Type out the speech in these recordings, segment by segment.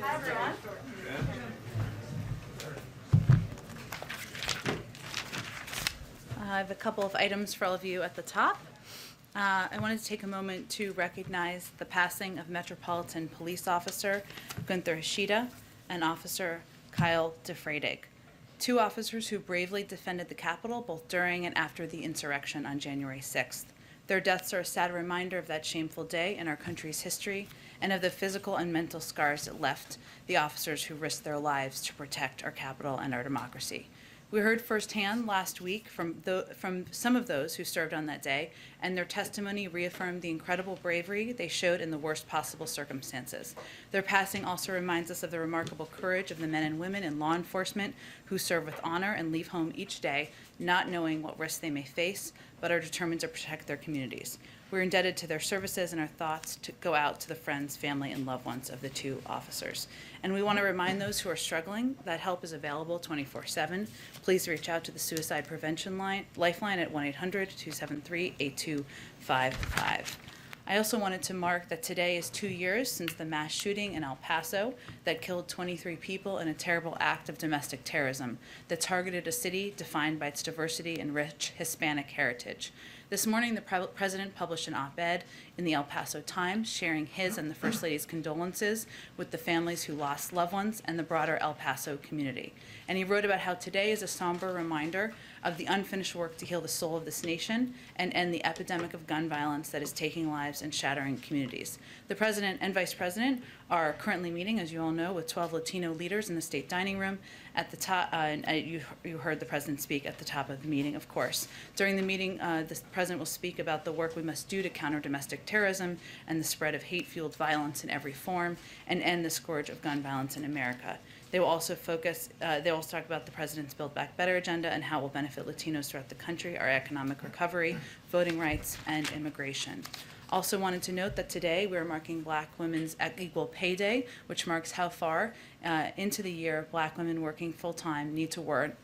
Hi, everyone. I have a couple of items for all of you at the top. I wanted to take a moment to recognize the passing of Metropolitan Police Officer Gunther Hashida and Officer Kyle DeFreidig, two officers who bravely defended the Capitol both during and after the insurrection on January 6th. Their deaths are a sad reminder of that shameful day in our country's history and of the physical and mental scars it left the officers who risked their lives to protect our Capitol and our democracy. We heard firsthand last week from some of those who served on that day, and their testimony reaffirmed the incredible bravery they showed in the worst possible circumstances. Their passing also reminds us of the remarkable courage of the men and women in law enforcement who serve with honor and leave home each day, not knowing what risks they may face, but are determined to protect their communities. We're indebted to their services, and our thoughts to go out to the friends, family, and loved ones of the two officers. And we want to remind those who are struggling that help is available 24/7. Please reach out to the Suicide Prevention Lifeline at 1-800-273-8255. I also wanted to mark that today is 2 years since the mass shooting in El Paso that killed 23 people in a terrible act of domestic terrorism that targeted a city defined by its diversity and rich Hispanic heritage. This morning, the President published an op-ed in the El Paso Times sharing his and the First Lady's condolences with the families who lost loved ones and the broader El Paso community. And he wrote about how today is a somber reminder of the unfinished work to heal the soul of this nation and end the epidemic of gun violence that is taking lives and shattering communities. The President and Vice President are currently meeting, as you all know, with 12 Latino leaders in the state dining room at the top. You heard the President speak at the top of the meeting, of course. During the meeting, the President will speak about the work we must do to counter domestic terrorism and the spread of hate-fueled violence in every form and end the scourge of gun violence in America. They will also talk about the President's Build Back Better agenda and how it will benefit Latinos throughout the country, our economic recovery, voting rights, and immigration. Also wanted to note that today we are marking Black Women's Equal Pay Day, which marks how far into the year Black women working full-time need to work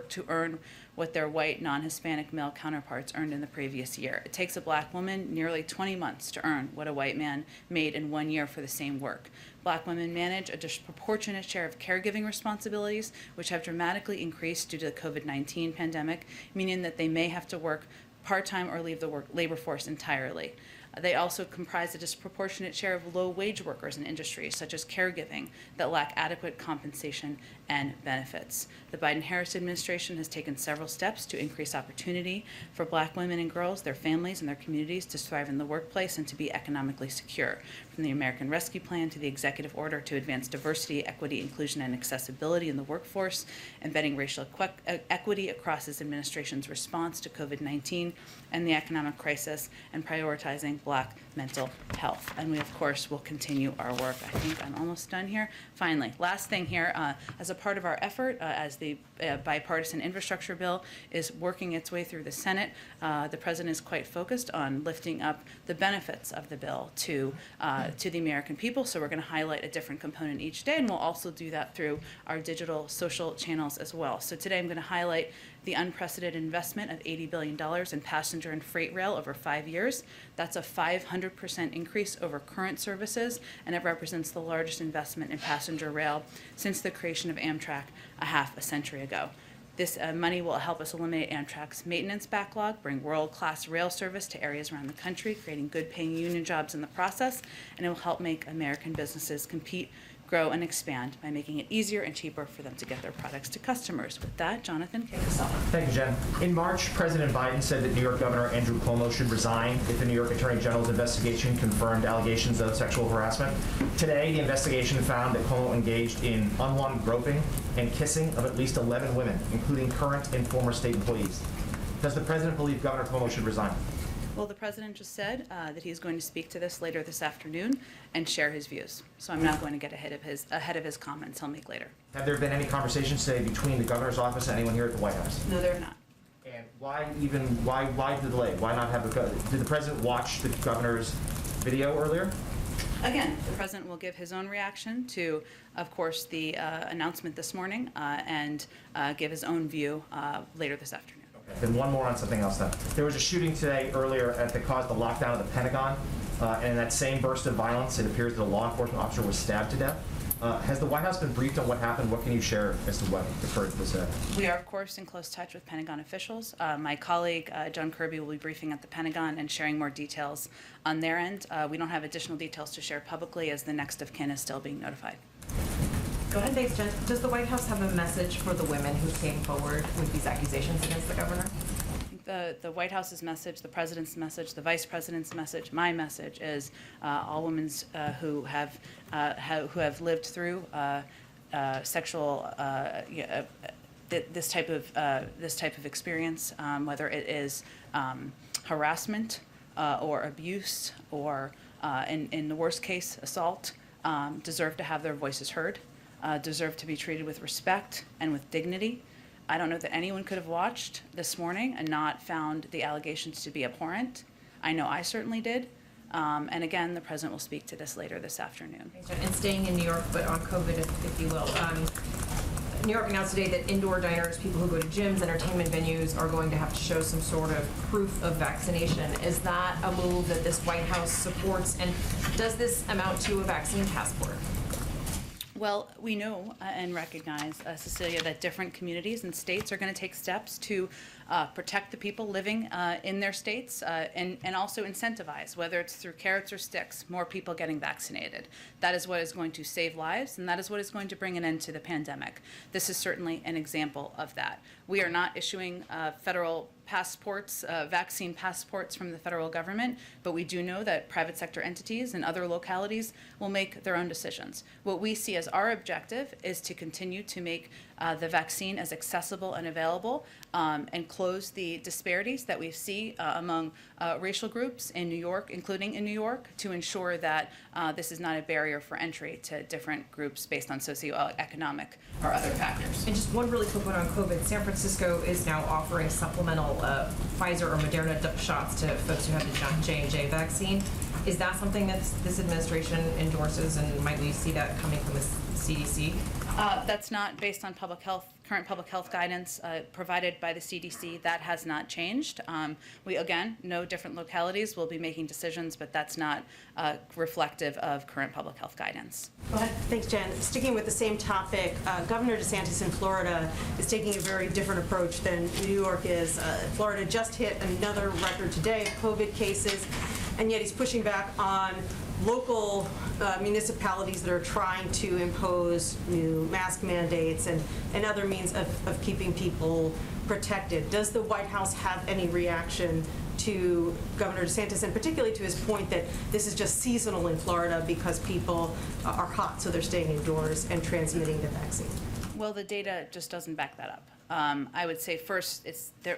to earn what their white, non-Hispanic male counterparts earned in the previous year. It takes a Black woman nearly 20 months to earn what a white man made in 1 year for the same work. Black women manage a disproportionate share of caregiving responsibilities, which have dramatically increased due to the COVID-19 pandemic, meaning that they may have to work part-time or leave the labor force entirely. They also comprise a disproportionate share of low-wage workers in industries such as caregiving that lack adequate compensation and benefits. The Biden-Harris administration has taken several steps to increase opportunity for Black women and girls, their families, and their communities to thrive in the workplace and to be economically secure. From the American Rescue Plan to the executive order to advance diversity, equity, inclusion, and accessibility in the workforce, embedding racial equity across this administration's response to COVID-19 and the economic crisis, and prioritizing Black mental health. And we, of course, will continue our work. I think I'm almost done here. Finally, last thing here, as a part of our effort, as the bipartisan infrastructure bill is working its way through the Senate, the President is quite focused on lifting up the benefits of the bill to the American people. So we're going to highlight a different component each day, and we'll also do that through our digital social channels as well. So today I'm going to highlight the unprecedented investment of $80 billion in passenger and freight rail over 5 years. That's a 500% increase over current services, and it represents the largest investment in passenger rail since the creation of Amtrak a half a century ago. This money will help us eliminate Amtrak's maintenance backlog, bring world-class rail service to areas around the country, creating good-paying union jobs in the process, and it will help make American businesses compete, grow, and expand by making it easier and cheaper for them to get their products to customers. With that, Jonathan Case. Thank you, Jen. In March, President Biden said that New York Governor Andrew Cuomo should resign if the New York Attorney General's investigation confirmed allegations of sexual harassment. Today, the investigation found that Cuomo engaged in unwanted groping and kissing of at least 11 women, including current and former state employees. Does the President believe Governor Cuomo should resign? Well, the president just said that he's going to speak to this later this afternoon and share his views. So I'm not going to get ahead of his comments he'll make later. Have there been any conversations today between the governor's office and anyone here at the White House? No, there are not. And why the delay? Why not have did the president watch the governor's video earlier? Again, the president will give his own reaction to, of course, the announcement this morning and give his own view later this afternoon. Okay. Then one more on something else then. There was a shooting today earlier that caused the lockdown of the Pentagon. And in that same burst of violence, it appears that a law enforcement officer was stabbed to death. Has the White House been briefed on what happened? What can you share as to what occurred this day? We are, of course, in close touch with Pentagon officials. My colleague, John Kirby, will be briefing at the Pentagon and sharing more details on their end. We don't have additional details to share publicly as the next of kin is still being notified. Go ahead. Thanks, Jen. Does the White House have a message for the women who came forward with these accusations against the governor? The White House's message, the president's message, the vice president's message, my message is all women who have lived through sexual this type of experience, whether it is harassment or abuse or in the worst case assault, deserve to have their voices heard, deserve to be treated with respect and with dignity. I don't know that anyone could have watched this morning and not found the allegations to be abhorrent. I know I certainly did. And again, the president will speak to this later this afternoon. And staying in New York, but on COVID, if you will. New York announced today that indoor diners, people who go to gyms, entertainment venues, are going to have to show some sort of proof of vaccination. Is that a move that this White House supports? And does this amount to a vaccine passport? Well, we know and recognize, Cecilia, that different communities and states are going to take steps to protect the people living in their states and also incentivize, whether it's through carrots or sticks, more people getting vaccinated. That is what is going to save lives, and that is what is going to bring an end to the pandemic. This is certainly an example of that. We are not issuing federal passports, vaccine passports from the federal government, but we do know that private sector entities and other localities will make their own decisions. What we see as our objective is to continue to make the vaccine as accessible and available and close the disparities that we see among racial groups in New York, including in New York, to ensure that this is not a barrier for entry to different groups based on socioeconomic or other factors. And just one really quick one on COVID. San Francisco is now offering supplemental Pfizer or Moderna shots to folks who have the J&J vaccine. Is that something that this administration endorses, and might we see that coming from the CDC? That's not based on current public health guidance provided by the CDC. That has not changed. We, again, know different localities will be making decisions, but that's not reflective of current public health guidance. Go ahead. Thanks, Jen. Sticking with the same topic, Governor DeSantis in Florida is taking a very different approach than New York is. Florida just hit another record today of COVID cases, and yet he's pushing back on local municipalities that are trying to impose new mask mandates and other means of keeping people protected. Does the White House have any reaction to Governor DeSantis, and particularly to his point that this is just seasonal in Florida because people are hot, so they're staying indoors and transmitting the vaccine? Well, the data just doesn't back that up. I would say first,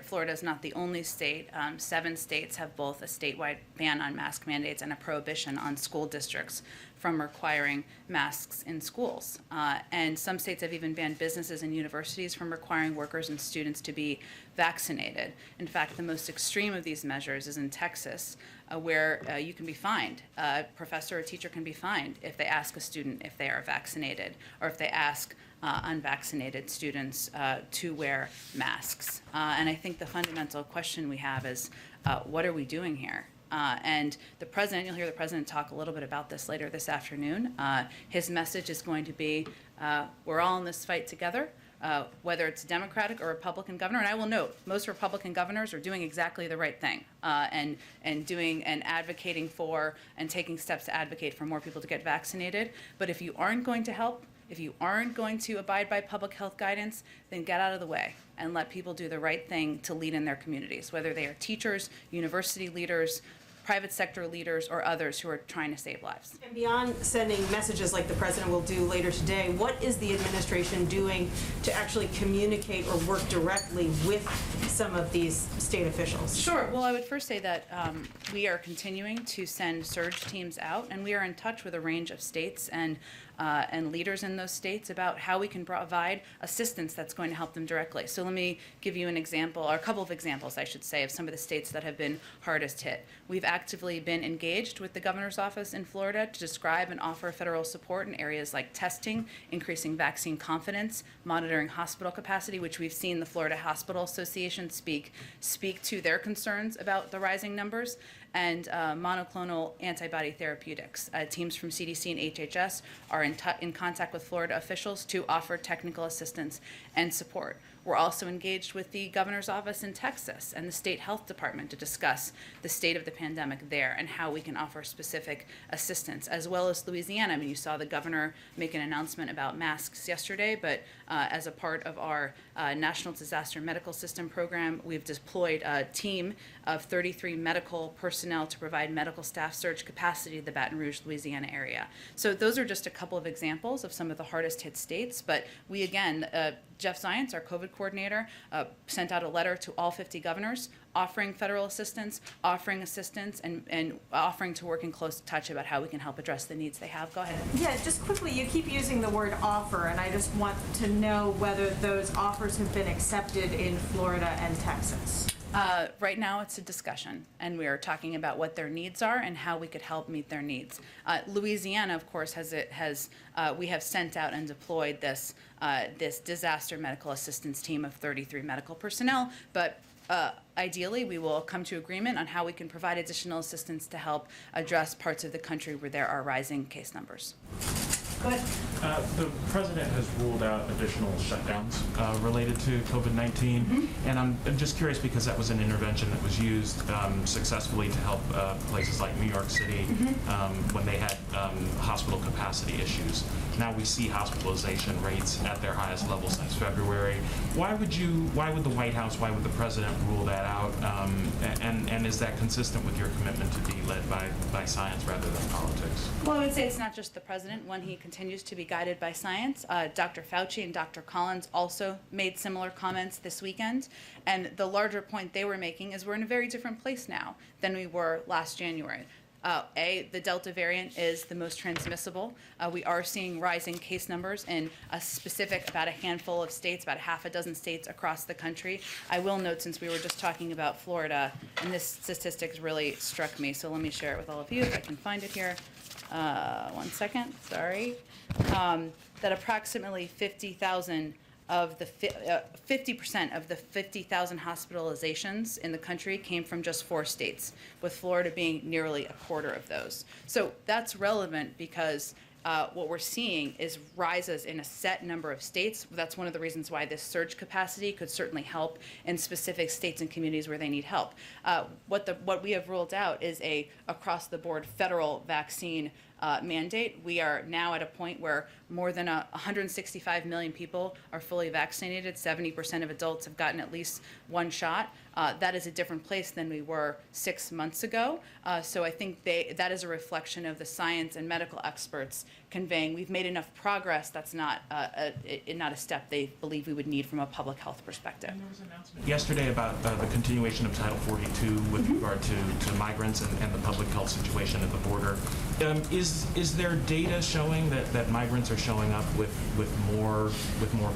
Florida is not the only state. 7 states have both a statewide ban on mask mandates and a prohibition on school districts from requiring masks in schools. And some states have even banned businesses and universities from requiring workers and students to be vaccinated. In fact, the most extreme of these measures is in Texas, where you can be fined. A professor or teacher can be fined if they ask a student if they are vaccinated, or if they ask unvaccinated students to wear masks. And I think the fundamental question we have is, what are we doing here? And the president, you'll hear the president talk a little bit about this later this afternoon. His message is going to be, we're all in this fight together, whether it's Democratic or Republican governor. And I will note, most Republican governors are doing exactly the right thing and advocating for and taking steps to advocate for more people to get vaccinated. But if you aren't going to help, if you aren't going to abide by public health guidance, then get out of the way and let people do the right thing to lead in their communities, whether they are teachers, university leaders, private sector leaders or others who are trying to save lives. And beyond sending messages like the president will do later today, what is the administration doing to actually communicate or work directly with some of these state officials? Sure. Well, I would first say that we are continuing to send surge teams out, and we are in touch with a range of states and leaders in those states about how we can provide assistance that's going to help them directly. So let me give you an example, or a couple of examples, I should say, of some of the states that have been hardest hit. We've actively been engaged with the governor's office in Florida to describe and offer federal support in areas like testing, increasing vaccine confidence, monitoring hospital capacity, which we've seen the Florida Hospital Association speak to their concerns about the rising numbers, and monoclonal antibody therapeutics. Teams from CDC and HHS are in contact with Florida officials to offer technical assistance and support. We're also engaged with the governor's office in Texas and the state health department to discuss the state of the pandemic there and how we can offer specific assistance, as well as Louisiana. I mean, you saw the governor make an announcement about masks yesterday, but as a part of our National Disaster Medical System program, we've deployed a team of 33 medical personnel to provide medical staff surge capacity to the Baton Rouge, Louisiana area. So those are just a couple of examples of some of the hardest hit states, but we again, Jeff Zients, our COVID coordinator, sent out a letter to all 50 governors offering federal assistance, and offering to work in close touch about how we can help address the needs they have. Go ahead. Yeah, just quickly, you keep using the word offer, and I just want to know whether those offers have been accepted in Florida and Texas. Right now, it's a discussion, and we are talking about what their needs are and how we could help meet their needs. Louisiana, of course, we have sent out and deployed this disaster medical assistance team of 33 medical personnel, but ideally, we will come to agreement on how we can provide additional assistance to help address parts of the country where there are rising case numbers. Go ahead. The president has ruled out additional shutdowns related to COVID-19, and I'm just curious because that was an intervention that was used successfully to help places like New York City when they had hospital capacity issues. Now we see hospitalization rates at their highest level since February. Why would the White House, why would the president rule that out? And is that consistent with your commitment to be led by science rather than politics? Well, I would say it's not just the president when he continues to be guided by science. Dr. Fauci and Dr. Collins also made similar comments this weekend. And the larger point they were making is we're in a very different place now than we were last January. The Delta variant is the most transmissible. We are seeing rising case numbers in about a handful of states, about half a dozen states across the country. I will note, since we were just talking about Florida, and this statistic really struck me, so let me share it with all of you if I can find it here. 1 second, sorry. That approximately 50% of the 50,000 hospitalizations in the country came from just 4 states, with Florida being nearly a quarter of those. So that's relevant because what we're seeing is rises in a set number of states. That's one of the reasons why this surge capacity could certainly help in specific states and communities where they need help. What we have ruled out is a across-the-board federal vaccine mandate. We are now at a point where more than 165 million people are fully vaccinated. 70% of adults have gotten at least 1 shot. That is a different place than we were 6 months ago. So I think that is a reflection of the science and medical experts conveying we've made enough progress. That's not a step they believe we would need from a public health perspective. And there was an announcement yesterday about the continuation of Title 42 with regard to migrants and the public health situation at the border. Is there data showing that migrants are showing up with more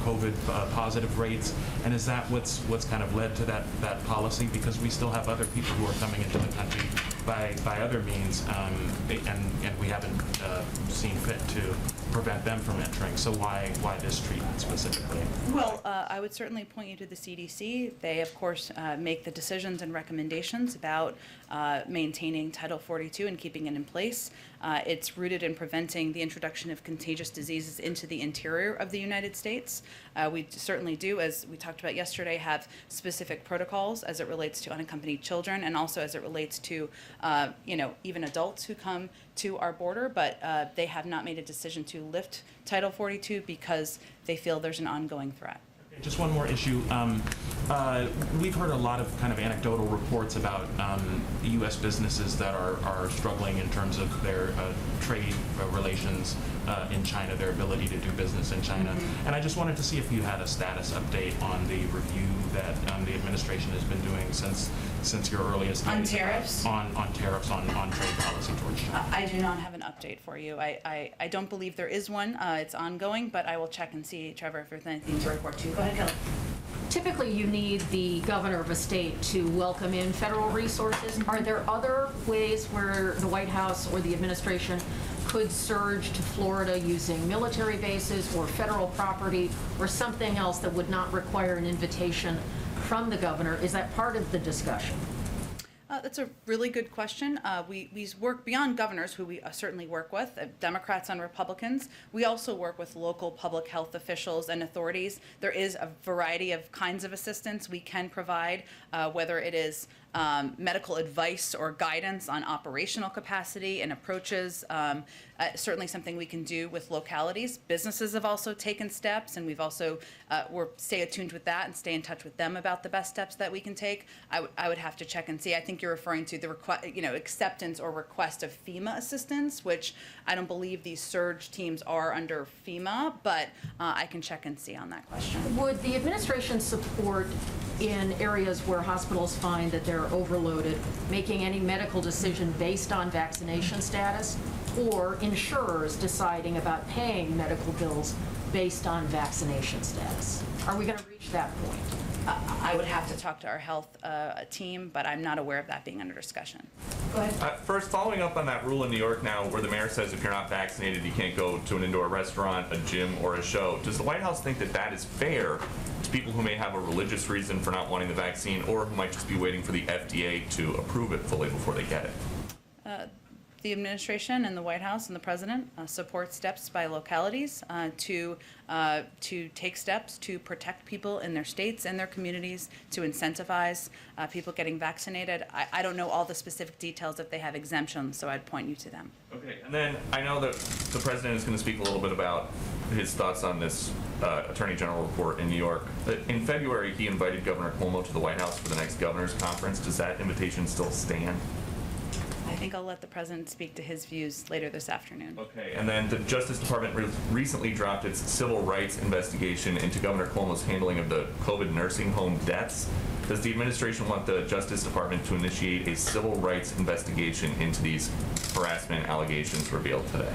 COVID positive rates, and is that what's kind of led to that policy? Because we still have other people who are coming into the country by other means, and we haven't seen fit to prevent them from entering. So why this treatment specifically? Well, I would certainly point you to the CDC. They, of course, make the decisions and recommendations about maintaining Title 42 and keeping it in place. It's rooted in preventing the introduction of contagious diseases into the interior of the United States. We certainly do, as we talked about yesterday, have specific protocols as it relates to unaccompanied children and also as it relates to, even adults who come to our border, but they have not made a decision to lift Title 42 because they feel there's an ongoing threat. Just one more issue. We've heard a lot of kind of anecdotal reports about U.S. businesses that are struggling in terms of their trade relations in China, their ability to do business in China. And I just wanted to see if you had a status update on the review that the administration has been doing since your earliest On days tariffs? on tariffs on trade policy towards China. I do not have an update for you. I don't believe there is one. It's ongoing, but I will check and see, Trevor, if there's anything to report to you. Go ahead, Kelly. Typically, you need the governor of a state to welcome in federal resources. Are there other ways where the White House or the administration could surge to Florida using military bases or federal property or something else that would not require an invitation from the governor? Is that part of the discussion? That's a really good question. We work beyond governors, who we certainly work with, Democrats and Republicans. We also work with local public health officials and authorities. There is a variety of kinds of assistance we can provide, whether it is medical advice or guidance on operational capacity and approaches. Certainly something we can do with localities. Businesses have also taken steps, and we've also stay attuned with that and stay in touch with them about the best steps that we can take. I would have to check and see. I think you're referring to the acceptance or request of FEMA assistance, which I don't believe these surge teams are under FEMA, but I can check and see on that question. Would the administration support in areas where hospitals find that they're overloaded, making any medical decision based on vaccination status, or insurers deciding about paying medical bills based on vaccination status? Are we going to reach that point? I would have to talk to our health team, but I'm not aware of that being under discussion. Go ahead. First, following up on that rule in New York now where the mayor says if you're not vaccinated, you can't go to an indoor restaurant, a gym, or a show. Does the White House think that that is fair to people who may have a religious reason for not wanting the vaccine or who might just be waiting for the FDA to approve it fully before they get it? The administration and the White House and the president support steps by localities to take steps to protect people in their states and their communities, to incentivize people getting vaccinated. I don't know all the specific details if they have exemptions, so I'd point you to them. Okay, and then I know that the president is going to speak a little bit about his thoughts on this Attorney General report in New York. In February, he invited Governor Cuomo to the White House for the next governor's conference. Does that invitation still stand? I think I'll let the president speak to his views later this afternoon. Okay, and then the Justice Department recently dropped its civil rights investigation into Governor Cuomo's handling of the COVID nursing home deaths. Does the administration want the Justice Department to initiate a civil rights investigation into these harassment allegations revealed today?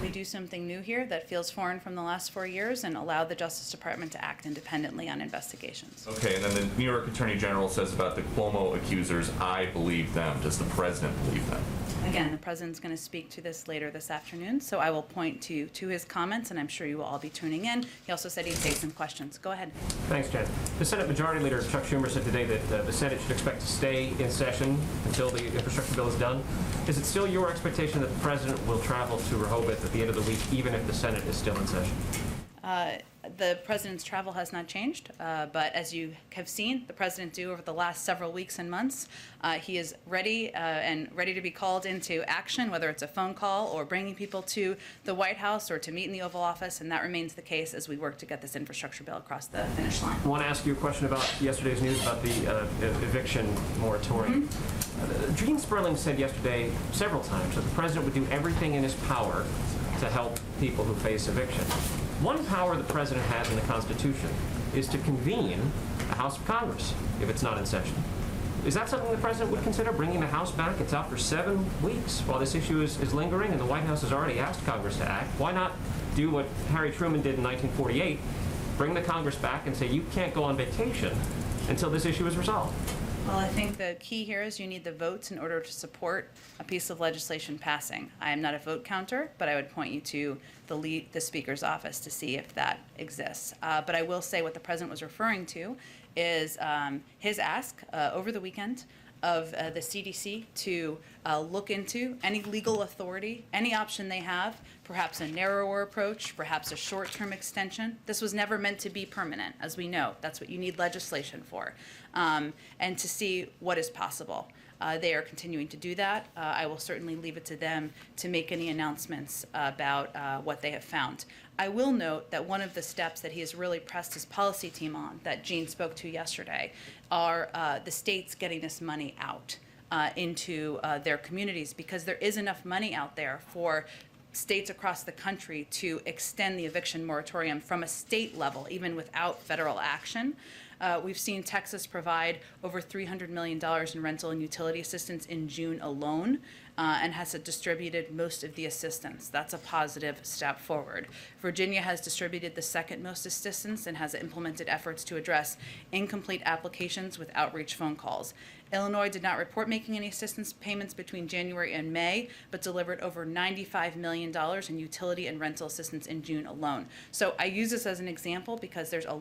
We do something new here that feels foreign from the last 4 years and allow the Justice Department to act independently on investigations. Okay, and then the New York Attorney General says about the Cuomo accusers, I believe them. Does the president believe them? Again, the president's going to speak to this later this afternoon, so I will point to his comments, and I'm sure you will all be tuning in. He also said he'd take some questions. Go ahead. Thanks, Jen. The Senate Majority Leader Chuck Schumer said today that the Senate should expect to stay in session until the infrastructure bill is done. Is it still your expectation that the president will travel to Rehoboth at the end of the week, even if the Senate is still in session? The president's travel has not changed, but as you have seen the president do over the last several weeks and months, he is ready to be called into action, whether it's a phone call or bringing people to the White House or to meet in the Oval Office, and that remains the case as we work to get this infrastructure bill across the finish line. I want to ask you a question about yesterday's news about the eviction moratorium. Gene Sperling said yesterday several times that the president would do everything in his power to help people who face eviction. One power the president has in the Constitution is to convene a House of Congress if it's not in session. Is that something the president would consider, bringing the House back? It's out for 7 weeks while this issue is lingering, and the White House has already asked Congress to act. Why not do what Harry Truman did in 1948, bring the Congress back and say, you can't go on vacation until this issue is resolved? Well, I think the key here is you need the votes in order to support a piece of legislation passing. I am not a vote counter, but I would point you to the Speaker's office to see if that exists. But I will say what the President was referring to is his ask over the weekend of the CDC to look into any legal authority, any option they have, perhaps a narrower approach, perhaps a short-term extension. This was never meant to be permanent, as we know. That's what you need legislation for, and to see what is possible. They are continuing to do that. I will certainly leave it to them to make any announcements about what they have found. I will note that one of the steps that he has really pressed his policy team on, that Jean spoke to yesterday, are the states getting this money out into their communities, because there is enough money out there for states across the country to extend the eviction moratorium from a state level, even without federal action. We've seen Texas provide over $300 million in rental and utility assistance in June alone, and has distributed most of the assistance. That's a positive step forward. Virginia has distributed the second most assistance and has implemented efforts to address incomplete applications with outreach phone calls. Illinois did not report making any assistance payments between January and May, but delivered over $95 million in utility and rental assistance in June alone. So I use this as an example because there's a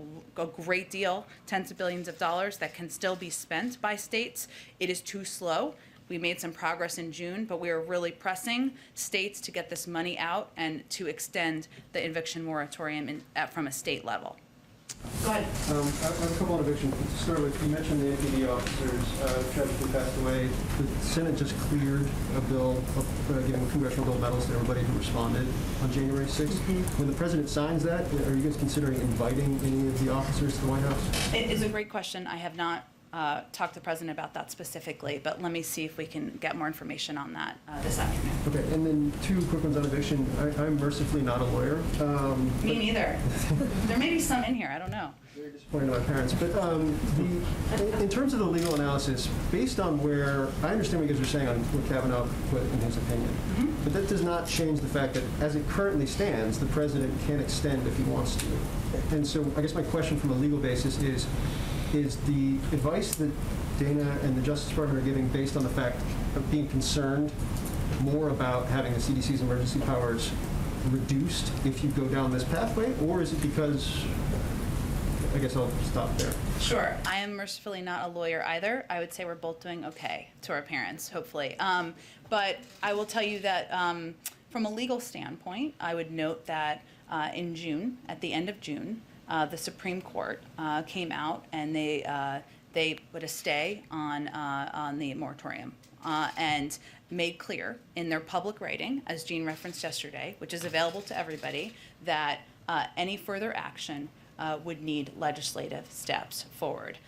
great deal, tens of billions of dollars, that can still be spent by states. It is too slow. We made some progress in June, but we are really pressing states to get this money out and to extend the eviction moratorium from a state level. Go ahead. I have a couple on eviction. To start with, you mentioned the NPD officers tragically passed away. The Senate just cleared a bill giving congressional gold medals to everybody who responded on January 6th. When the president signs that, are you guys considering inviting any of the officers to the White House? It is a great question. I have not talked to the president about that specifically, but let me see if we can get more information on that this afternoon. Okay, and then two quick ones on eviction. I'm mercifully not a lawyer. Me neither. There may be some in here. I don't know. Very disappointing to my parents. But in terms of the legal analysis, based on where, I understand what you guys are saying on what Kavanaugh put in his opinion, but that does not change the fact that as it currently stands, the president can extend if he wants to. And so I guess my question from a legal basis is the advice that Dana and the Justice Department are giving based on the fact of being concerned more about having the CDC's emergency powers reduced if you go down this pathway, or is it because, I guess I'll stop there. Sure. I am mercifully not a lawyer either. I would say we're both doing okay to our parents, hopefully. But I will tell you that from a legal standpoint, I would note that in June, at the end of June, the Supreme Court came out and they put a stay on the moratorium and made clear in their public writing, as Jean referenced yesterday, which is available to everybody, that any further action would need legislative steps forward.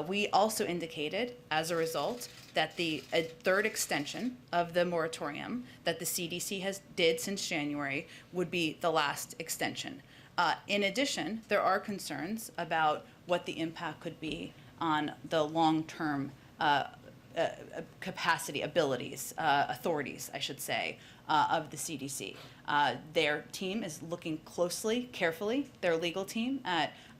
We also indicated, as a result, that the third extension of the moratorium that the CDC did since January would be the last extension. In addition, there are concerns about what the impact could be on the long-term capacity, authorities, I should say, of the CDC. Their team is looking closely, carefully, their legal team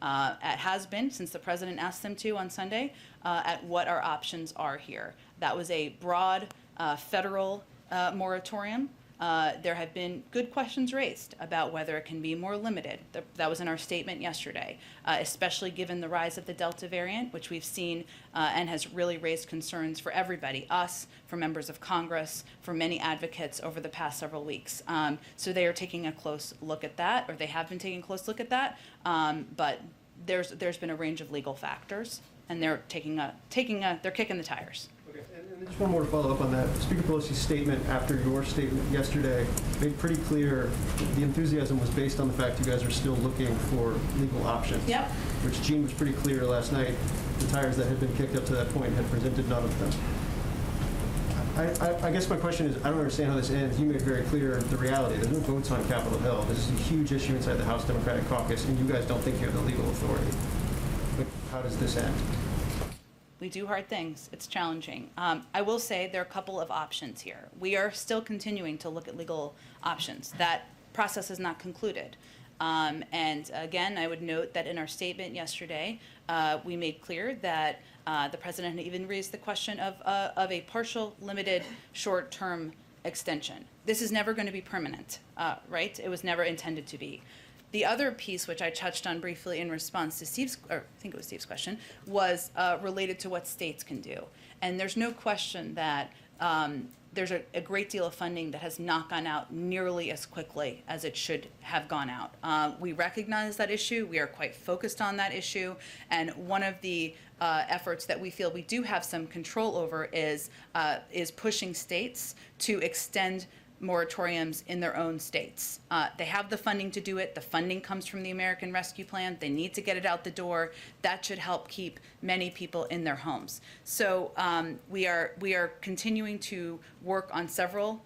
has been, since the president asked them to on Sunday, at what our options are here. That was a broad federal moratorium. There have been good questions raised about whether it can be more limited. That was in our statement yesterday, especially given the rise of the Delta variant, which we've seen and has really raised concerns for everybody, us, for members of Congress, for many advocates over the past several weeks. So they are taking a close look at that, or they have been taking a close look at that. But there's been a range of legal factors, and they're kicking the tires. And just one more to follow up on that. Speaker Pelosi's statement after your statement yesterday made pretty clear the enthusiasm was based on the fact you guys are still looking for legal options. Yep. Which Jean was pretty clear last night. The tires that had been kicked up to that point had presented none of them. I guess my question is, I don't understand how this ends. You made very clear the reality. There's no votes on Capitol Hill. This is a huge issue inside the House Democratic Caucus, and you guys don't think you have the legal authority. But how does this end? We do hard things. It's challenging. I will say there are a couple of options here. We are still continuing to look at legal options. That process is not concluded. And again, I would note that in our statement yesterday, we made clear that the president had even raised the question of a partial, limited, short-term extension. This is never going to be permanent, right? It was never intended to be. The other piece, which I touched on briefly in response to Steve's question, was related to what states can do. And there's no question that there's a great deal of funding that has not gone out nearly as quickly as it should have gone out. We recognize that issue. We are quite focused on that issue. And one of the efforts that we feel we do have some control over is pushing states to extend moratoriums in their own states. They have the funding to do it. The funding comes from the American Rescue Plan. They need to get it out the door. That should help keep many people in their homes. So we are continuing to work on several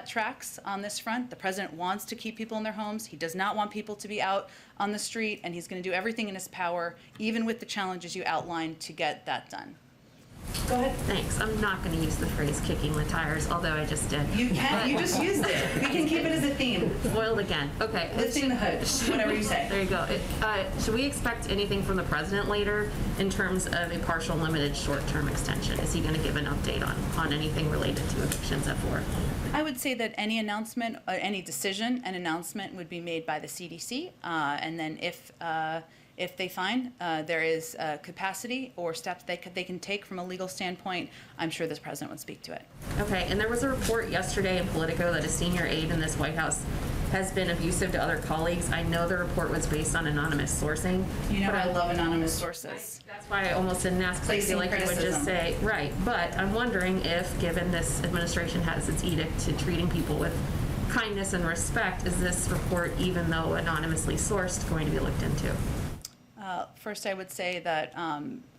tracks on this front. The president wants to keep people in their homes. He does not want people to be out on the street, and he's going to do everything in his power, even with the challenges you outlined, to get that done. Go ahead. Thanks. I'm not going to use the phrase kicking the tires, although I just did. You can. You just used it. We can keep it as a theme. Foiled again. Okay. Lifting the hood, whatever you say. There you go. Should we expect anything from the president later in terms of a partial, limited, short-term extension? Is he going to give an update on anything related to evictions at 4? I would say that any announcement, any decision, an announcement would be made by the CDC, and then if they find there is capacity or steps they can take from a legal standpoint, I'm sure this president would speak to it. Okay, and there was a report yesterday in Politico that a senior aide in this White House has been abusive to other colleagues. I know the report was based on anonymous sourcing. You know, I love anonymous sources. That's why I almost didn't ask, because I feel like you would just say, right. But I'm wondering if, given this administration has its edict to treating people with kindness and respect, is this report, even though anonymously sourced, going to be looked into? First, I would say that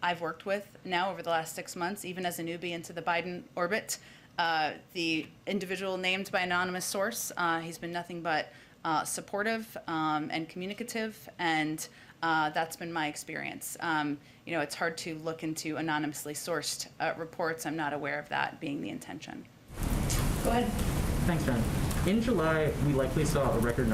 I've worked with now over the last 6 months, even as a newbie into the Biden orbit, the individual named by anonymous source. He's been nothing but supportive and communicative, and that's been my experience. You know, it's hard to look into anonymously sourced reports. I'm not aware of that being the intention. Go ahead. Thanks, Jen. In July, we likely saw a record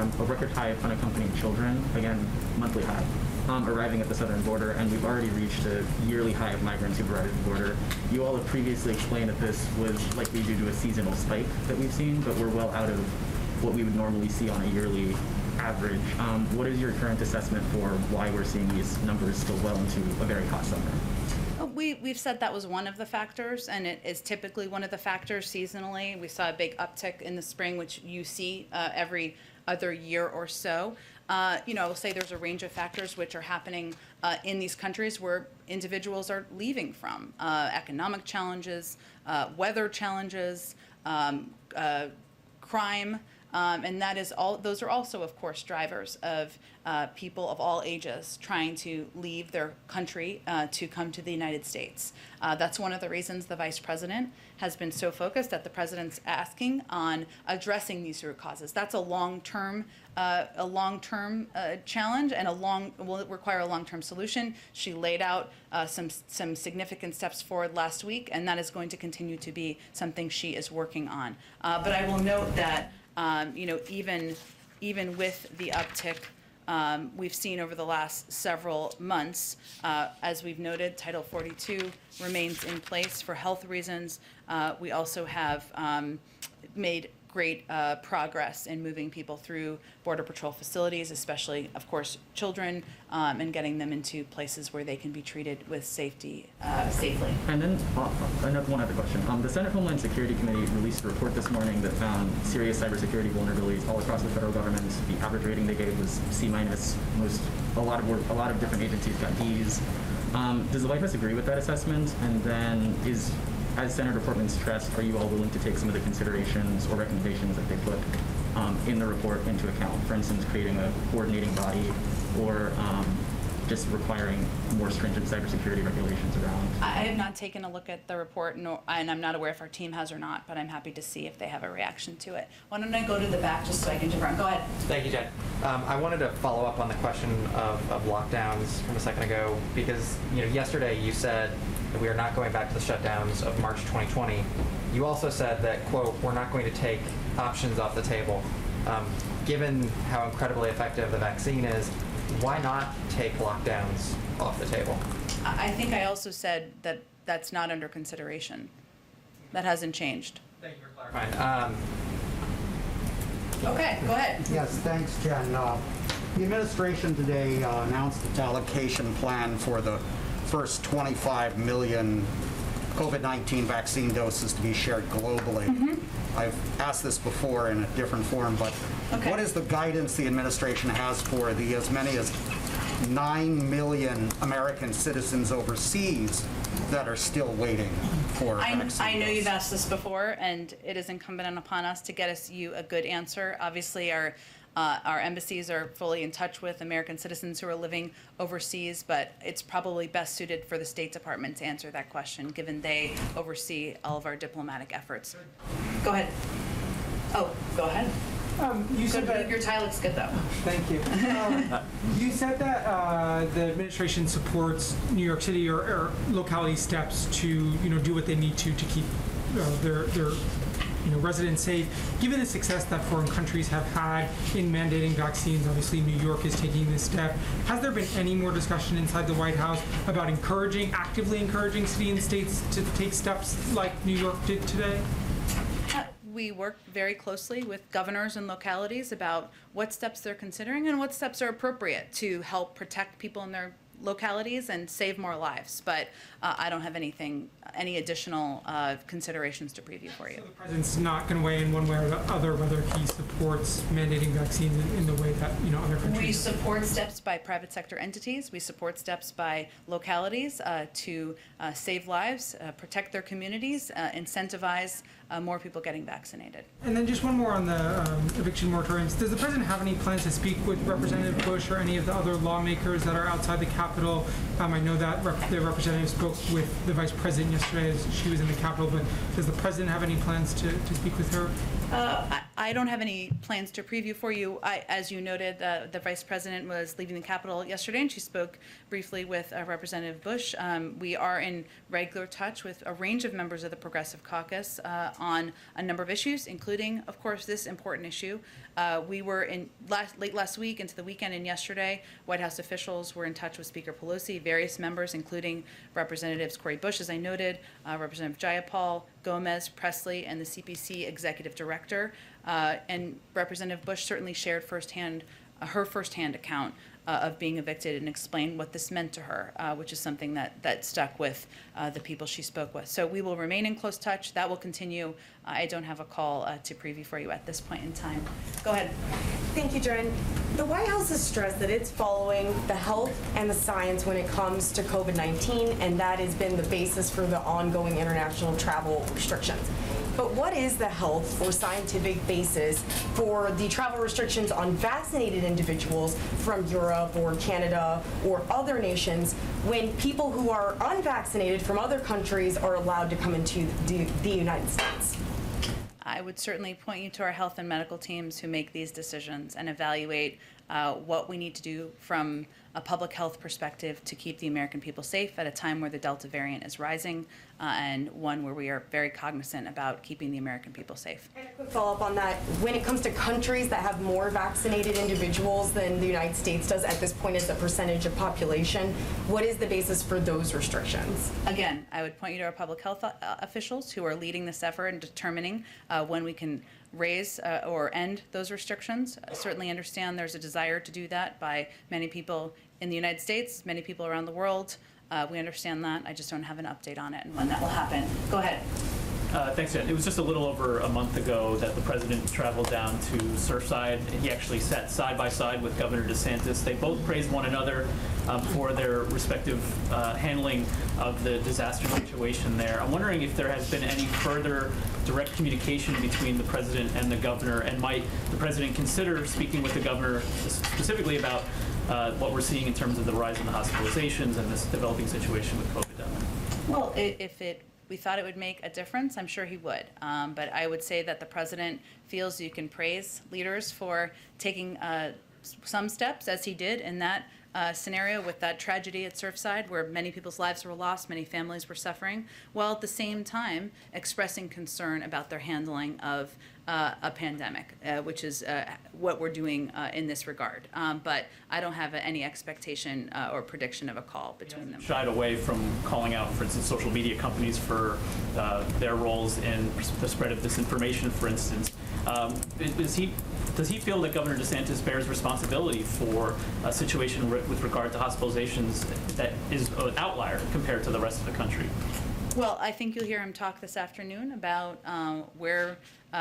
high of unaccompanied children, again, monthly high, arriving at the southern border, and we've already reached a yearly high of migrants who've arrived at the border. You all have previously explained that this was likely due to a seasonal spike that we've seen, but we're well out of what we would normally see on a yearly average. What is your current assessment for why we're seeing these numbers still well into a very hot summer? We've said that was one of the factors, and it is typically one of the factors seasonally. We saw a big uptick in the spring, which you see every other year or so. You know, I will say there's a range of factors which are happening in these countries where individuals are leaving from. Economic challenges, weather challenges, crime, and that is all. Those are also, of course, drivers of people of all ages trying to leave their country to come to the United States. That's one of the reasons the vice president has been so focused that the president's asking on addressing these root causes. That's a long-term challenge, and will require a long-term solution. She laid out some significant steps forward last week, and that is going to continue to be something she is working on. But I will note that you know, even with the uptick we've seen over the last several months, as we've noted, Title 42 remains in place for health reasons. We also have made great progress in moving people through Border Patrol facilities, especially, of course, children, and getting them into places where they can be treated with safely. And then one other question. The Senate Homeland Security Committee released a report this morning that found serious cybersecurity vulnerabilities all across the federal government. The average rating they gave was C-. A lot of different agencies got Ds. Does the White House agree with that assessment? And then as Senator Portman stressed, are you all willing to take some of the considerations or recommendations that they put in the report into account? For instance, creating a coordinating body or just requiring more stringent cybersecurity regulations around? I have not taken a look at the report, and I'm not aware if our team has or not, but I'm happy to see if they have a reaction to it. Why don't I go to the back just so I can confirm? Go ahead. Thank you, Jen. I wanted to follow up on the question of lockdowns from a second ago, because yesterday you said that we are not going back to the shutdowns of March 2020. You also said that, quote, we're not going to take options off the table. Given how incredibly effective the vaccine is, why not take lockdowns off the table? I think I also said that that's not under consideration. That hasn't changed. Thank you for clarifying. Okay, go ahead. Yes, thanks, Jen. The administration today announced its allocation plan for the first 25 million COVID-19 vaccine doses to be shared globally. I've asked this before in a different form, but what is the guidance the administration has for the as many as 9 million American citizens overseas that are still waiting for vaccine I know doses? you've asked this before, and it is incumbent upon us to get you a good answer. Obviously, our embassies are fully in touch with American citizens who are living overseas, but it's probably best suited for the State Department to answer that question, given they oversee all of our diplomatic efforts. Go ahead. Oh, go ahead. You said that your tie looks good, though. Thank you. You said that the administration supports New York City or locality steps to do what they need to keep their residents safe. Given the success that foreign countries have had in mandating vaccines, obviously New York is taking this step. Has there been any more discussion inside the White House about actively encouraging city and states to take steps like New York did today? We work very closely with governors and localities about what steps they're considering and what steps are appropriate to help protect people in their localities and save more lives. But I don't have any additional considerations to preview for you. So the president's not going to weigh in one way or the other whether he supports mandating vaccines in the way that other countries. We support steps by private sector entities. We support steps by localities to save lives, protect their communities, incentivize more people getting vaccinated. And then just one more on the eviction moratoriums. Does the president have any plans to speak with Representative Bush or any of the other lawmakers that are outside the Capitol? I know that the representative spoke with the vice president yesterday as she was in the Capitol, but does the president have any plans to speak with her? I don't have any plans to preview for you. As you noted, the vice president was leaving the Capitol yesterday, and she spoke briefly with Representative Bush. We are in regular touch with a range of members of the Progressive Caucus on a number of issues, including, of course, this important issue. We were late last week into the weekend and yesterday, White House officials were in touch with Speaker Pelosi, various members, including Representatives Cori Bush, as I noted, Representative Jayapal, Gomez, Presley, and the CPC Executive Director. And Representative Bush certainly shared her firsthand account of being evicted and explained what this meant to her, which is something that stuck with the people she spoke with. So we will remain in close touch. That will continue. I don't have a call to preview for you at this point in time. Go ahead. Thank you, Jen. The White House has stressed that it's following the health and the science when it comes to COVID-19, and that has been the basis for the ongoing international travel restrictions. But what is the health or scientific basis for the travel restrictions on vaccinated individuals from Europe or Canada or other nations when people who are unvaccinated from other countries are allowed to come into the United States? I would certainly point you to our health and medical teams who make these decisions and evaluate what we need to do from a public health perspective to keep the American people safe at a time where the Delta variant is rising and one where we are very cognizant about keeping the American people safe. And a quick follow-up on that. When it comes to countries that have more vaccinated individuals than the United States does at this point as a percentage of population, what is the basis for those restrictions? Again, I would point you to our public health officials who are leading this effort and determining when we can raise or end those restrictions. I certainly understand there's a desire to do that by many people in the United States, many people around the world. We understand that. I just don't have an update on it and when that will happen. Go ahead. Thanks, Jen. It was just a little over a month ago that the president traveled down to Surfside. He actually sat side by side with Governor DeSantis. They both praised one another for their respective handling of the disaster situation there. I'm wondering if there has been any further direct communication between the president and the governor, and might the president consider speaking with the governor specifically about what we're seeing in terms of the rise in the hospitalizations and this developing situation with COVID? Well, if we thought it would make a difference, I'm sure he would. But I would say that the president feels you can praise leaders for taking some steps, as he did in that scenario with that tragedy at Surfside, where many people's lives were lost, many families were suffering, while at the same time expressing concern about their handling of a pandemic, which is what we're doing in this regard. But I don't have any expectation or prediction of a call between them. Shied away from calling out, for instance, social media companies for their roles in the spread of disinformation, for instance. Does he feel that Governor DeSantis bears responsibility for a situation with regard to hospitalizations that is an outlier compared to the rest of the country? Well, I think you'll hear him talk this afternoon about where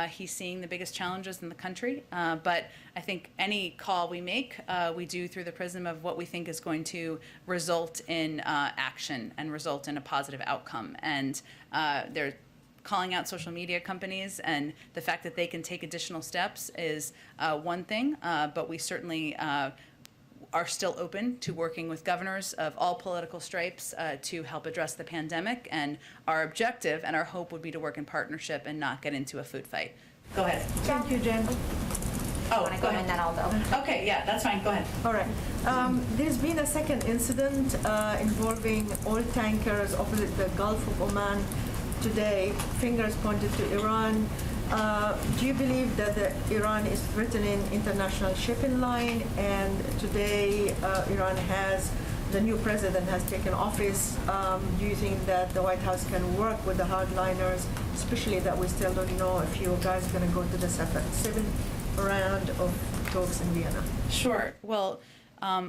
he's seeing the biggest challenges in the country. But I think any call we make, we do through the prism of what we think is going to result in action and result in a positive outcome. And they're calling out social media companies, and the fact that they can take additional steps is one thing, but we certainly are still open to working with governors of all political stripes to help address the pandemic. And our objective and our hope would be to work in partnership and not get into a food fight. Go ahead. Thank you, Jen. Oh, go ahead. And then I'll go. Okay, yeah, that's fine. Go ahead. All right. There's been a second incident involving oil tankers opposite the Gulf of Oman today. Fingers pointed to Iran. Do you believe that Iran is threatening international shipping line? And today, Iran the new president has taken office. Do you think that the White House can work with the hardliners, especially that we still don't know if you guys are going to go to the seventh round of talks in Vienna? Sure. Well,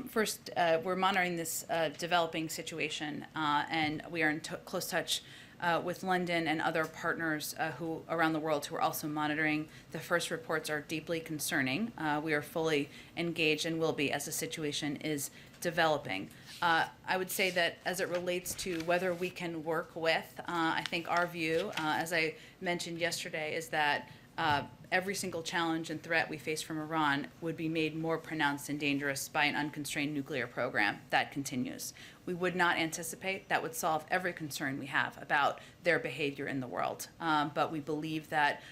first, we're monitoring this developing situation, and we are in close touch with London and other partners who around the world who are also monitoring. The first reports are deeply concerning. We are fully engaged and will be as the situation is developing. I would say that as it relates to whether we can work with, I think our view, as I mentioned yesterday, is that every single challenge and threat we face from Iran would be made more pronounced and dangerous by an unconstrained nuclear program that continues. We would not anticipate that would solve every concern we have about their behavior in the world. But we believe that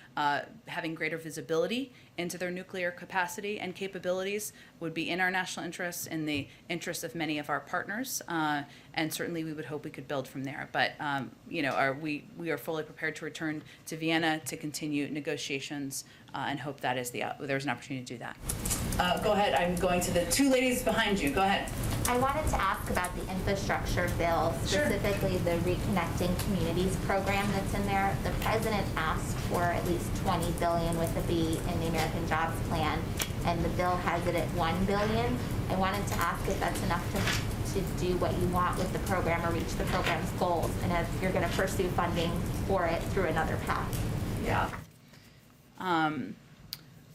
having greater visibility into their nuclear capacity and capabilities would be in our national interests, in the interests of many of our partners, and certainly we would hope we could build from there. But we are fully prepared to return to Vienna to continue negotiations and hope that is there's an opportunity to do that. Go ahead. I'm going to the two ladies behind you. Go ahead. I wanted to ask about the infrastructure bill, specifically the Reconnecting Communities program that's in there. The president asked for at least $20 billion with a B in the American Jobs Plan, and the bill has it at $1 billion. I wanted to ask if that's enough to do what you want with the program or reach the program's goals, and if you're going to pursue funding for it through another path. Yeah.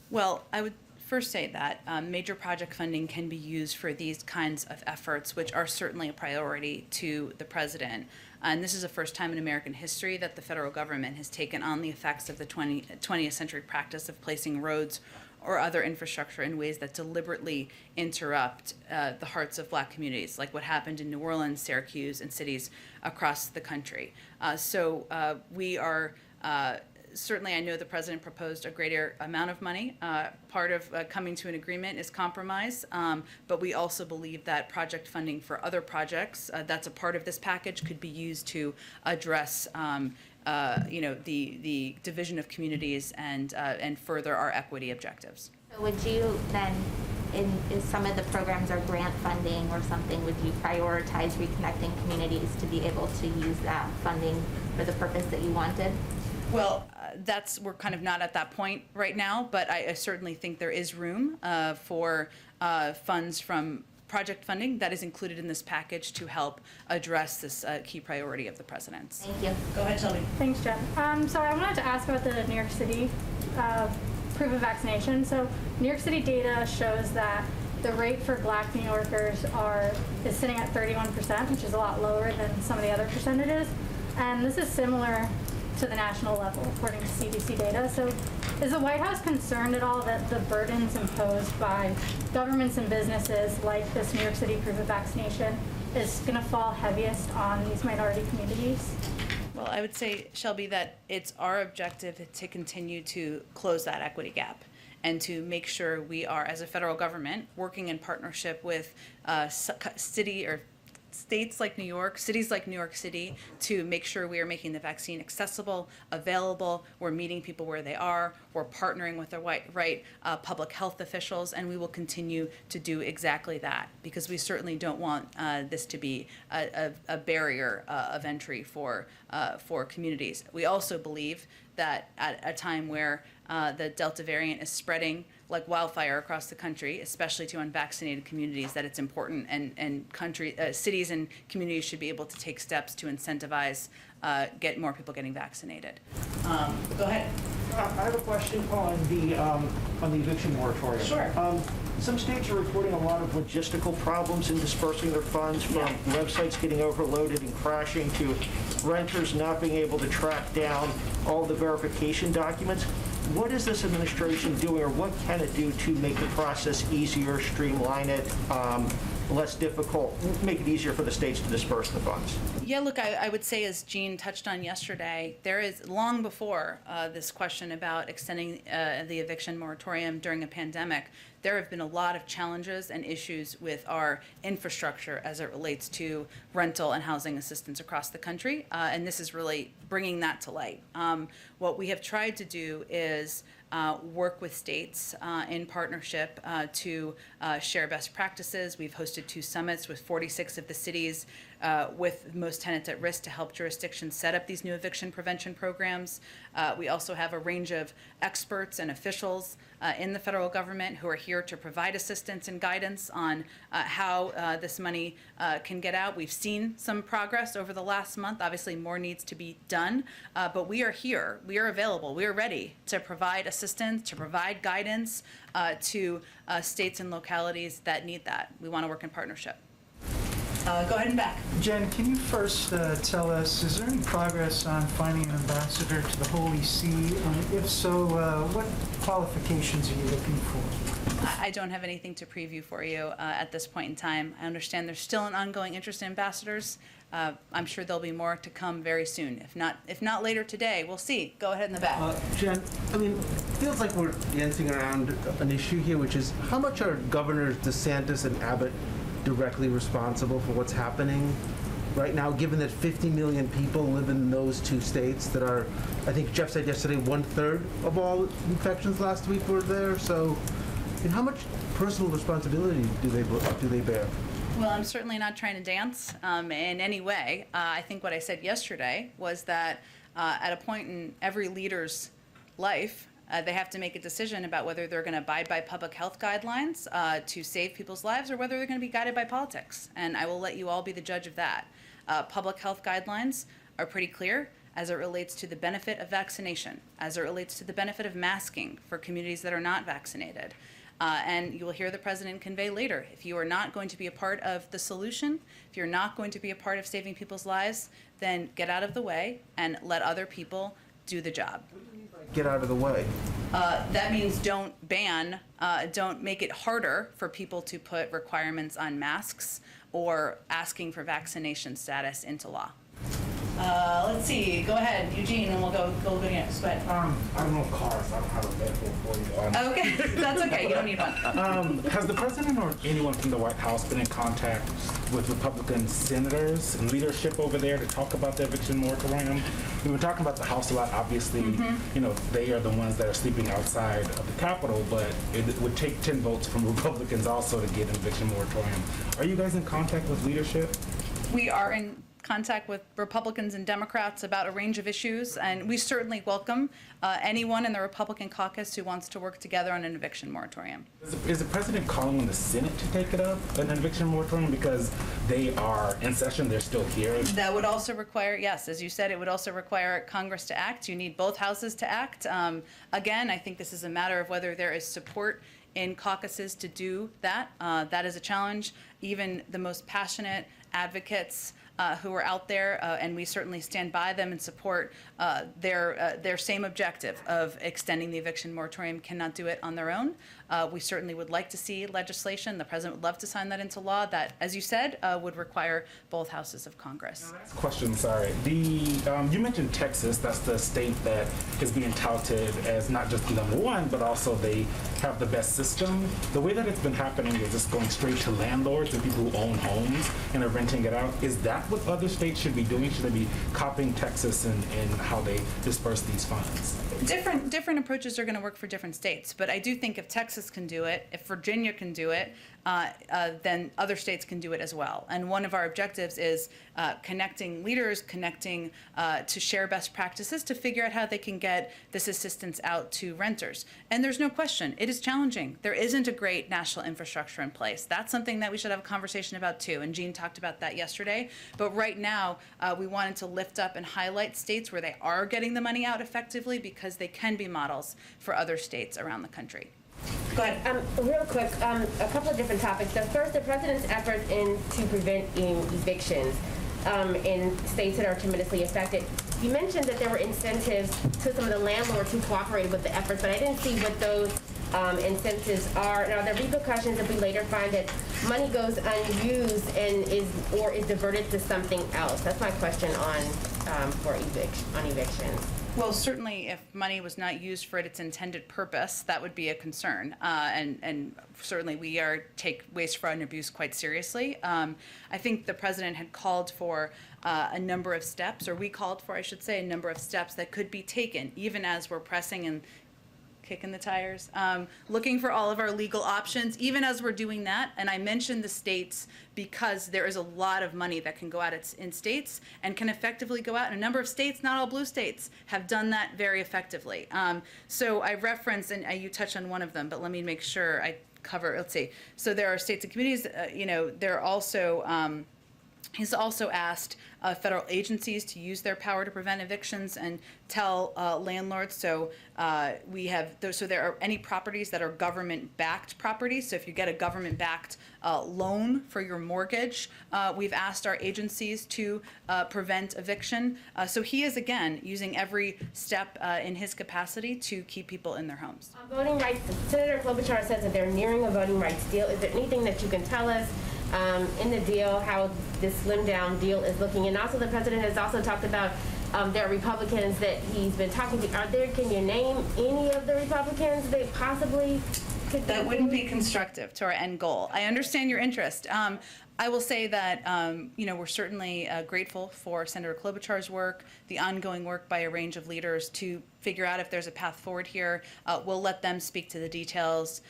Well, I would first say that major project funding can be used for these kinds of efforts, which are certainly a priority to the president. And this is the first time in American history that the federal government has taken on the effects of the 20th century practice of placing roads or other infrastructure in ways that deliberately interrupt the hearts of Black communities, like what happened in New Orleans, Syracuse, and cities across the country. So we are certainly, I know the president proposed a greater amount of money. Part of coming to an agreement is compromise, but we also believe that project funding for other projects that's a part of this package could be used to address the division of communities and further our equity objectives. So would you then, if some of the programs are grant funding or something, would you prioritize reconnecting communities to be able to use that funding for the purpose that you wanted? Well, we're kind of not at that point right now, but I certainly think there is room for funds from project funding that is included in this package to help address this key priority of the president's. Thank you. Go ahead, Shelby. Thanks, Jen. So I wanted to ask about the New York City proof of vaccination. So New York City data shows that the rate for Black New Yorkers is sitting at 31%, which is a lot lower than some of the other percentages. And this is similar to the national level, according to CDC data. So is the White House concerned at all that the burdens imposed by governments and businesses like this New York City proof of vaccination is going to fall heaviest on these minority communities? Well, I would say, Shelby, that it's our objective to continue to close that equity gap and to make sure we are, as a federal government, working in partnership with states like New York, cities like New York City, to make sure we are making the vaccine accessible, available, we're meeting people where they are, we're partnering with the right public health officials, and we will continue to do exactly that, because we certainly don't want this to be a barrier of entry for communities. We also believe that at a time where the Delta variant is spreading like wildfire across the country, especially to unvaccinated communities, that it's important, and cities and communities should be able to take steps to incentivize get more people getting vaccinated. Go ahead. I have a question on the eviction moratorium. Sure. Some states are reporting a lot of logistical problems in dispersing their funds, from websites getting overloaded and crashing to renters not being able to track down all the verification documents. What is this administration doing, or what can it do to make the process easier, streamline it, less difficult, make it easier for the states to disperse the funds? Yeah, look, I would say, as Jean touched on yesterday, there is, long before this question about extending the eviction moratorium during a pandemic, there have been a lot of challenges and issues with our infrastructure as it relates to rental and housing assistance across the country, and this is really bringing that to light. What we have tried to do is work with states in partnership to share best practices. We've hosted 2 summits with 46 of the cities with most tenants at risk to help jurisdictions set up these new eviction prevention programs. We also have a range of experts and officials in the federal government who are here to provide assistance and guidance on how this money can get out. We've seen some progress over the last month. Obviously, more needs to be done, but we are here. We are available. We are ready to provide assistance, to provide guidance to states and localities that need that. We want to work in partnership. Go ahead and back. Jen, can you first tell us, is there any progress on finding an ambassador to the Holy See? If so, what qualifications are you looking for? I don't have anything to preview for you at this point in time. I understand there's still an ongoing interest in ambassadors. I'm sure there'll be more to come very soon. If not later today, we'll see. Go ahead in the back. Jen, I mean, it feels like we're dancing around an issue here, which is how much are Governors DeSantis and Abbott directly responsible for what's happening right now, given that 50 million people live in those 2 states that are, I think Jeff said yesterday, 1/3 of all infections last week were there. So, and how much personal responsibility do they bear? Well, I'm certainly not trying to dance in any way. I think what I said yesterday was that at a point in every leader's life, they have to make a decision about whether they're going to abide by public health guidelines to save people's lives, or whether they're going to be guided by politics. And I will let you all be the judge of that. Public health guidelines are pretty clear as it relates to the benefit of vaccination, as it relates to the benefit of masking for communities that are not vaccinated. And you will hear the president convey later, if you are not going to be a part of the solution, if you're not going to be a part of saving people's lives, then get out of the way and let other people do the job. Get out of the way. That means don't make it harder for people to put requirements on masks or asking for vaccination status into law. Let's see. Go ahead, Eugene, and we'll go next. But I don't know cars. I don't have a vehicle for you. Okay, that's okay. You don't need one. Has the president or anyone from the White House been in contact with Republican senators and leadership over there to talk about the eviction moratorium? We were talking about the House a lot. Obviously, you know, they are the ones that are sleeping outside of the Capitol, but it would take 10 votes from Republicans also to get an eviction moratorium. Are you guys in contact with leadership? We are in contact with Republicans and Democrats about a range of issues, and we certainly welcome anyone in the Republican caucus who wants to work together on an eviction moratorium. Is the president calling on the Senate to take it up, an eviction moratorium, because they are in session, they're still here? That would also require, yes, as you said, it would also require Congress to act. You need both houses to act. Again, I think this is a matter of whether there is support in caucuses to do that. That is a challenge. Even the most passionate advocates who are out there, and we certainly stand by them and support their same objective of extending the eviction moratorium, cannot do it on their own. We certainly would like to see legislation. The president would love to sign that into law that, as you said, would require both houses of Congress. Question, sorry. You mentioned Texas. That's the state that is being touted as not just number one, but also they have the best system. The way that it's been happening is it's going straight to landlords and people who own homes and are renting it out. Is that what other states should be doing? Should they be copying Texas and how they disperse these funds? Different approaches are going to work for different states, but I do think if Texas Texas can do it, if Virginia can do it, then other states can do it as well. And one of our objectives is connecting leaders, connecting to share best practices to figure out how they can get this assistance out to renters. And there's no question, it is challenging. There isn't a great national infrastructure in place. That's something that we should have a conversation about too. And Jean talked about that yesterday. But right now, we wanted to lift up and highlight states where they are getting the money out effectively because they can be models for other states around the country. Go ahead. Real quick, a couple of different topics. The first, the president's efforts to prevent evictions in states that are tremendously affected. You mentioned that there were incentives to some of the landlords who cooperated with the efforts, but I didn't see what those incentives are. Now, there are repercussions if we later find that money goes unused and is diverted to something else. That's my question on evictions. Well, certainly if money was not used for its intended purpose, that would be a concern. And certainly we take waste, fraud, and abuse quite seriously. I think the president had called for a number of steps, or we called for, I should say, a number of steps that could be taken, even as we're pressing and kicking the tires, looking for all of our legal options, even as we're doing that. And I mentioned the states because there is a lot of money that can go out in states and can effectively go out. And a number of states, not all blue states, have done that very effectively. So I referenced, and you touched on one of them, but let me make sure I cover, let's see. So there are states and communities, there are also, he's also asked federal agencies to use their power to prevent evictions and tell landlords. So so there are any properties that are government-backed properties. So if you get a government-backed loan for your mortgage, we've asked our agencies to prevent eviction. So he is, again, using every step in his capacity to keep people in their homes. On voting rights, Senator Klobuchar says that they're nearing a voting rights deal. Is there anything that you can tell us in the deal, how this slimmed down deal is looking? And also the president has also talked about there are Republicans that he's been talking to. Can you name any of the Republicans that possibly could? That wouldn't be constructive to our end goal. I understand your interest. I will say that, we're certainly grateful for Senator Klobuchar's work, the ongoing work by a range of leaders to figure out if there's a path forward here. We'll let them speak to the details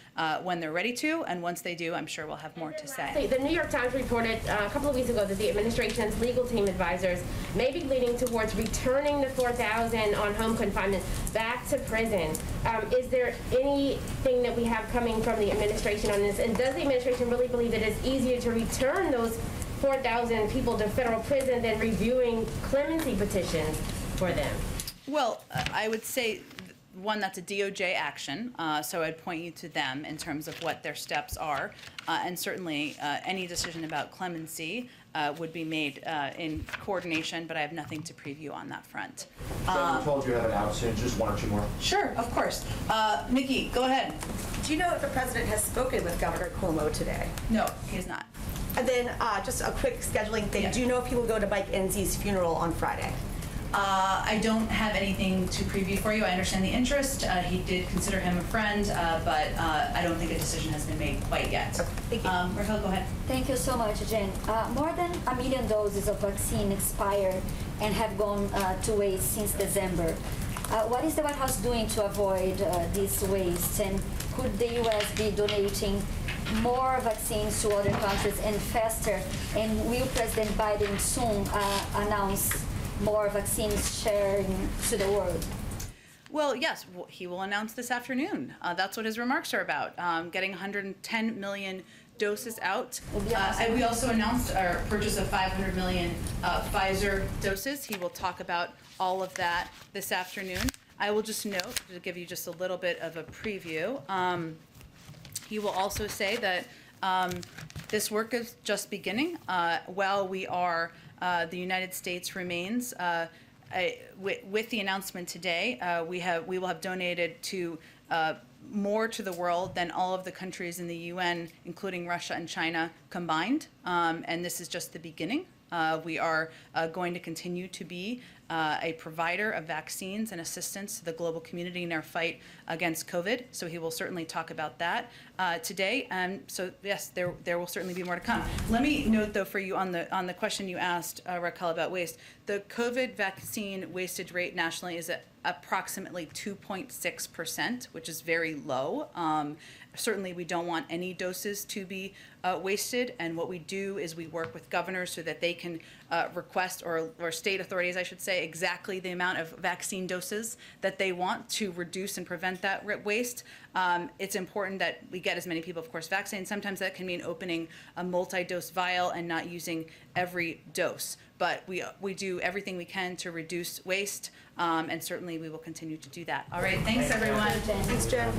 when they're ready to, and once they do, I'm sure we'll have more to say. The New York Times reported a couple of weeks ago that the administration's legal team advisors may be leaning towards returning the 4,000 on home confinement back to prison. Is there anything that we have coming from the administration on this? And does the administration really believe that it's easier to return those 4,000 people to federal prison than reviewing clemency petitions for them? Well, I would say, one, that's a DOJ action, so I'd point you to them in terms of what their steps are. And certainly, any decision about clemency would be made in coordination, but I have nothing to preview on that front. We're told you have it out soon, just one or two more. Sure, of course. Nikki, go ahead. Do you know if the president has spoken with Governor Cuomo today? No, he has not. And then just a quick scheduling thing. Yeah. Do you know if he will go to Mike Enzie's funeral on Friday? I don't have anything to preview for you. I understand the interest. He did consider him a friend, but I don't think a decision has been made quite yet. Thank you. Rahel, go ahead. Thank you so much, Jen. More than 1 million doses of vaccine expired and have gone to waste since December. What is the White House doing to avoid this waste? And could the U.S. be donating more vaccines to other countries and faster? And will President Biden soon announce more vaccines sharing to the world? Well, yes, he will announce this afternoon. That's what his remarks are about, getting 110 million doses out. And we also announced our purchase of 500 million Pfizer doses. He will talk about all of that this afternoon. I will just note, to give you just a little bit of a preview, he will also say that this work is just beginning. While we are, the United States remains, with the announcement today, we will have donated to more to the world than all of the countries in the UN, including Russia and China combined. And this is just the beginning. We are going to continue to be a provider of vaccines and assistance to the global community in their fight against COVID. So he will certainly talk about that today. And so yes, there will certainly be more to come. Let me note though for you on the question you asked, Raquel, about waste. The COVID vaccine wastage rate nationally is at approximately 2.6%, which is very low. Certainly, we don't want any doses to be wasted, and what we do is we work with governors so that they can request, or state authorities, I should say, exactly the amount of vaccine doses that they want to reduce and prevent that waste. It's important that we get as many people, of course, vaccinated. Sometimes that can mean opening a multi-dose vial and not using every dose. But we do everything we can to reduce waste, and certainly we will continue to do that. All right, thanks everyone. Thanks, Jen.